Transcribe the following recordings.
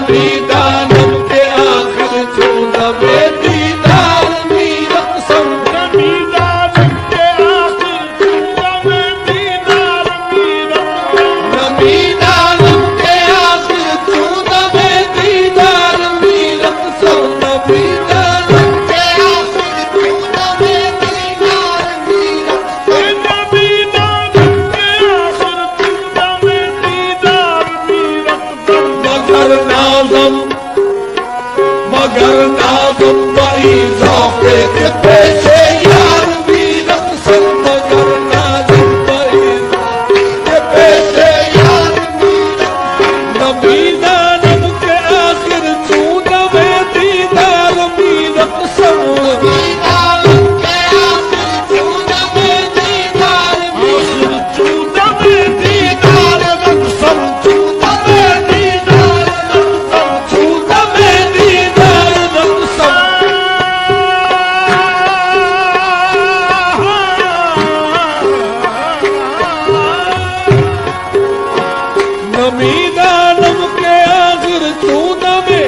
नबी दानम के आखिर छू नबे दीदार मीरत सब नबी दानम के आखिर छू नबे दीदार मीरत नबी दानम के आखिर छू नबे दीदार मीरत सब नबी दानम के आखिर छू नबे दीदार मीरत नबी दानम के आखिर छू नबे दीदार मीरत मगर नाज़म बई ज़ौक़े के पेशे यार मीरत सब मगर नाज़म बई के पेशे यार मीरत नबी दानम के आखिर छू नबे दीदार मीरत सब नबी दानम के आखिर छू नबे दीदार मीरत छू नबे दीदार सब छू नबे दीदार सब छू नबे दीदार नबी दानम के आखिर छू नबे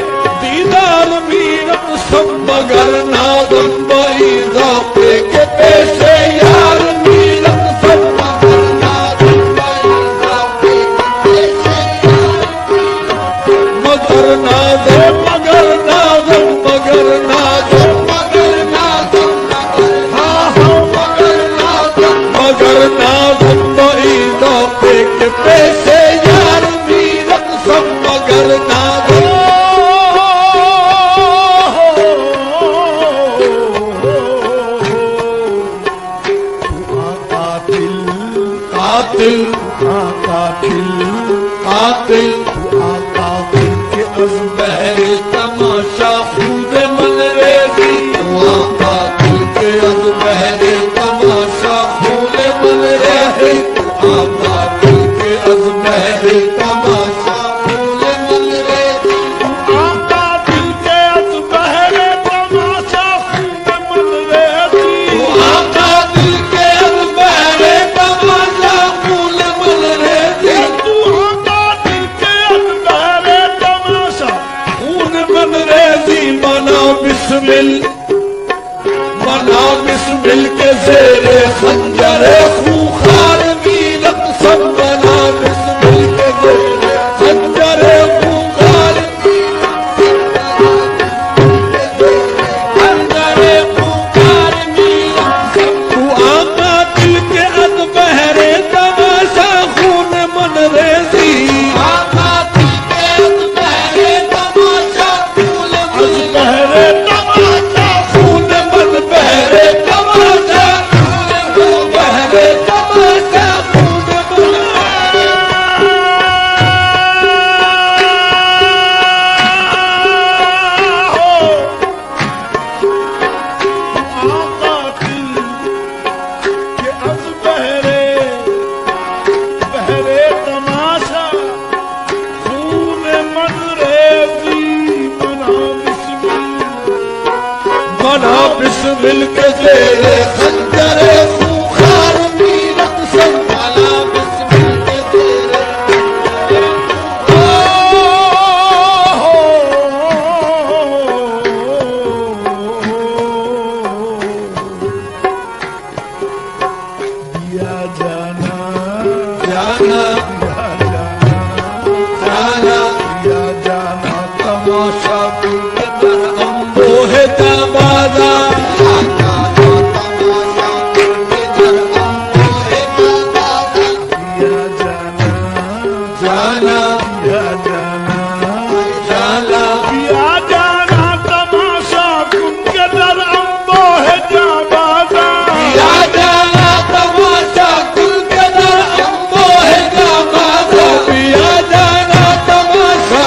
दीदार मीरत सब मगर नाज़म बई ज़ौक़े के पेशे यार मीरत सब मगर नाज़म बई ज़ौक़े के पेशे यार मगर नाज़म मगर नाज़म मगर नाज़म मगर नाज़म हाँ हाँ मगर नाज़म बई ज़ौक़े के पेशे यार मीरत सब मगर नाज़म कातिल कातिल कातिल के अज़बहर तमाशा खुद मन रेज़ी कातिल के अज़बहर तमाशा खुद मन रेज़ी कातिल के अज़बहर तमाशा खुद मन रेज़ी कातिल के अज़बहर तमाशा खुद मन रेज़ी कातिल के अज़बहर तमाशा खुद मन रेज़ी कातिल के अज़बहर तमाशा खुद मन रेज़ी बना बिस्मिल के ज़ेरे खंजरे खूंखार मीरत सब बना बिस्मिल के ज़ेरे खंजरे खूंखार खंजरे खूंखार मीरत तू आका दिल के अज़बहरे तमाशा खून मन रेज़ी आका दिल के अज़बहरे तमाशा खून अज़बहरे तमाशा खून मन बहरे तमाशा खून बहरे तमाशा खून मन के अज़बहरे बहरे तमाशा खून मन रेज़ी बना बिस्मिल के ज़ेरे खंजरे खूंखार मीरत सब बना बिस्मिल के ज़ेरे दिया जाना जाना जाना दिया जाना तमाशा है तमाशा जाना जाना दिया जाना तमाशा के दर अम्बो है जाबादा दिया जाना तमाशा के दर अम्बो है जाबादा दिया जाना तमाशा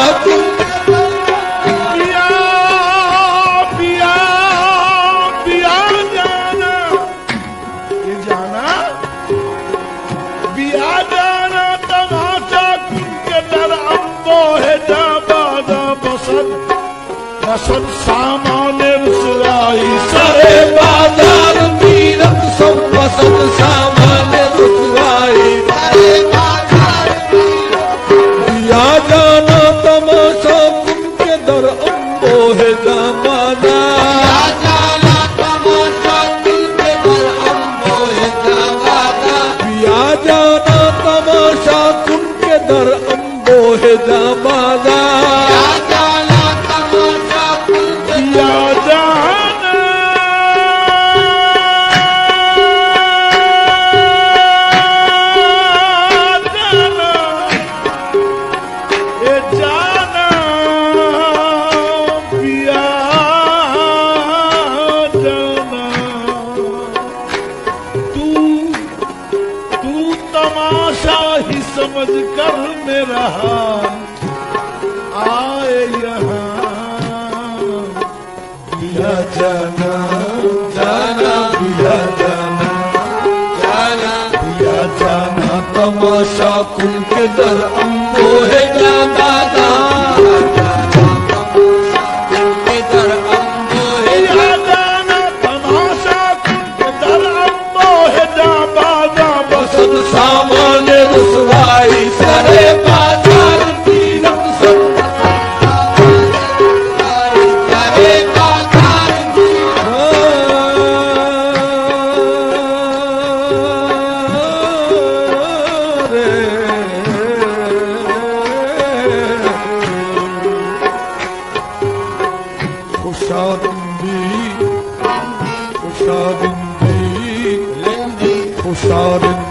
बसत सामान रुसवाई सारे बाजार मीरत सब बसत सामान रुसवाई सारे बाजार दिया जाना तमाशा अंबोह जमाना पिया जाना तमाशा सुन के दर अंबोह जमाना समझ कर मेरा आए यहाँ पिया जाना जाना पिया जाना जाना पिया जाना तमाशा कुल के दर अंबोह जमाना सामान्य रसवाई सरे बाजार की रक्सर सरे बाजार की खुशादिंदी खुशादिंदी खुशादिंदी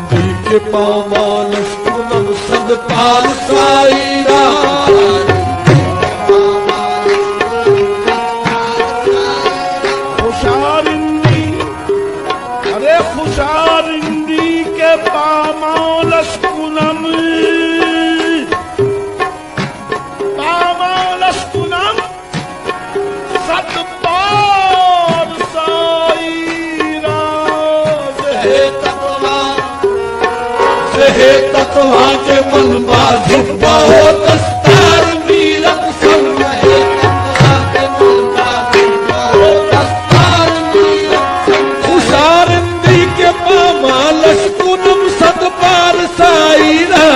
के पामाल सुनम सदपाल साईरा खुशारिंदी अरे खुशारिंदी के पामाल सुनम सदपाल साईरा हे तकवा के मन बाजुब हो दस्तार मीरत संग है तकवा के मन बाजुब हो दस्तार मीरत संग खुशारिंदी के पामालश कुनम सदपार साईरा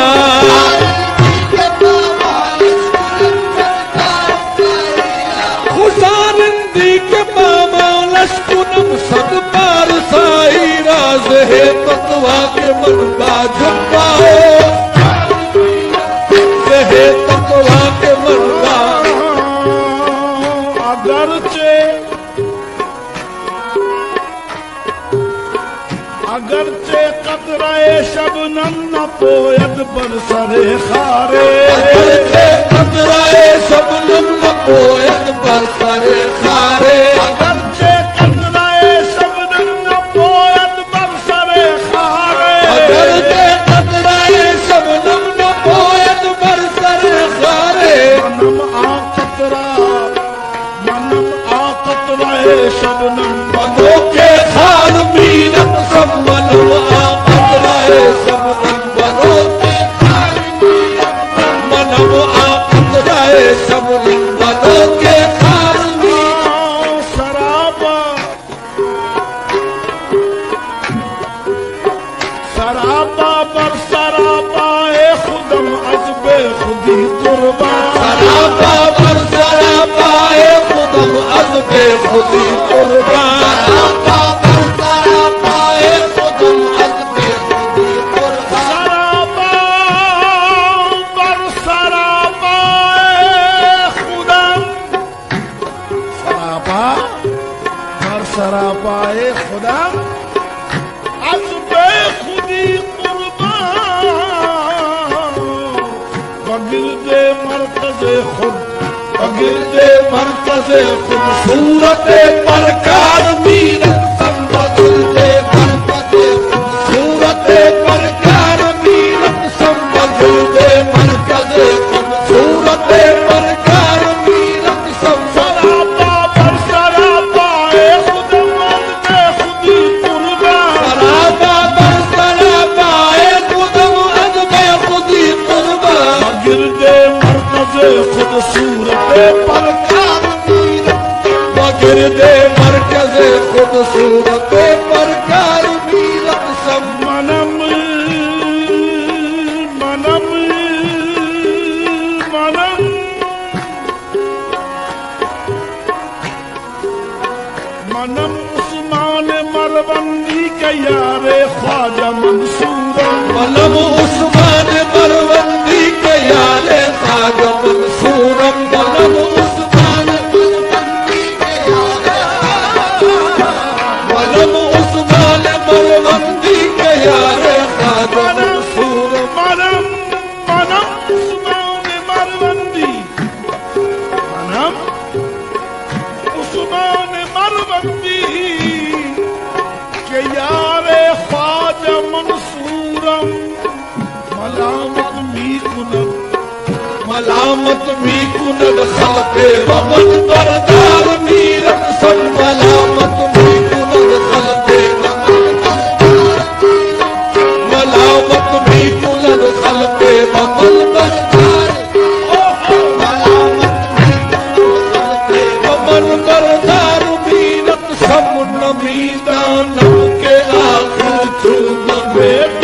खुशारिंदी के पामालश कुनम सदपार साईरा हे तकवा के मन बाजुब हे तकवा के मन अगरचे कतराए शबनम न पोयत बरसरे खारे अगरचे कतराए शबनम न पोयत बरसरे खारे अगरचे कतराए शबनम न पोयत बरसरे खारे अगरचे कतराए शबनम न पोयत बरसरे खारे मनम आ कतराए शबनम मनो के खार मीरत सब मनम आ कतराए शबनम मनो के खार मीरत मनम आ कतराए शबनम मनो के खार मीरत शराबा शराबा बर शराबा ए खुदम अजबे खुदी कुर्बा शराबा बर शराबा ए खुदम अजबे खुदी कुर्बा शराबा बर शराबा ए खुदम अजबे खुदी कुर्बा शराबा बर शराबा ए खुदम शराबा बर शराबा ए खुदम अजबे खुदी कुर्बा बगिरदे मरकज़े खुद बगिरदे मरकज़े खुद सूरत परकार मीरत संबगिरदे मरकज़े खुद सूरत परकार मीरत संबगिरदे मरकज़े खुद सूरत परकार मीरत शराबा बर शराबा ए खुदम अजबे खुदी कुर्बा शराबा बर शराबा ए खुदम अजबे खुदी कुर्बा बगिरदे मरकज़े खुद सूरत परकार बगिरदे मरकज़े खुद सूरत परकार मीरत सब मनम मनम मनम मनम उस्मान मरवंदी के यारे ख्वाजा मंसूरम मलम उस्मान मरवंदी के यारे ख्वाजा मंसूरम मलम उस्मान मरवंदी के यारे मलम उस्मान मरवंदी के यारे ख्वाजा मंसूरम मनम मनम उस्मान मरवंदी मनम उस्मान मरवंदी के यारे ख्वाजा मंसूरम मलामत मी कुनद मलामत मी कुनद खलके वमन बरदार मीरत सन मलामत मी कुनद खलके मलामत मी कुनद खलके वमन बरदार वमन बरदार मीरत सब नमीदान के आखिर चुन बेटा